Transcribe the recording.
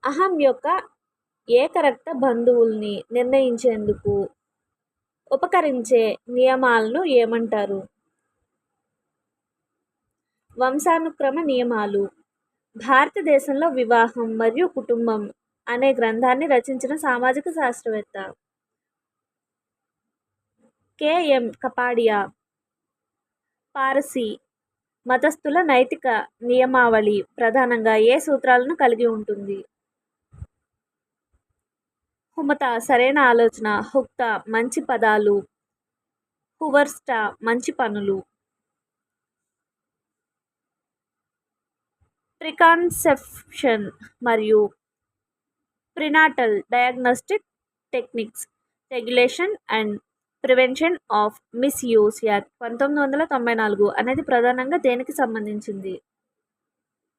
అహం యొక్క ఏకరక్త బంధువుల్ని నిర్ణయించేందుకు ఉపకరించే నియమాలను ఏమంటారు? వంశానుక్రమ నియమాలు. భారతదేశంలో వివాహం మరియు కుటుంబం అనే గ్రంథాన్ని రచించిన సామాజిక శాస్త్రవేత్త. కెఎం కపాడియా. పారసీ. మతస్థుల నైతిక నియమావళి ప్రధానంగా ఏ సూత్రాలను కలిగి ఉంటుంది? హుమతా సరైన ఆలోచన. హుక్తా మంచి పదాలు. హువర్స్టా మంచి పనులు. ప్రికాన్సెప్షన్ మరియు prenatal diagnostic techniques, regulation and prevention of misuse act 1994 అనేది ప్రధానంగా దేనికి సంబంధించింది?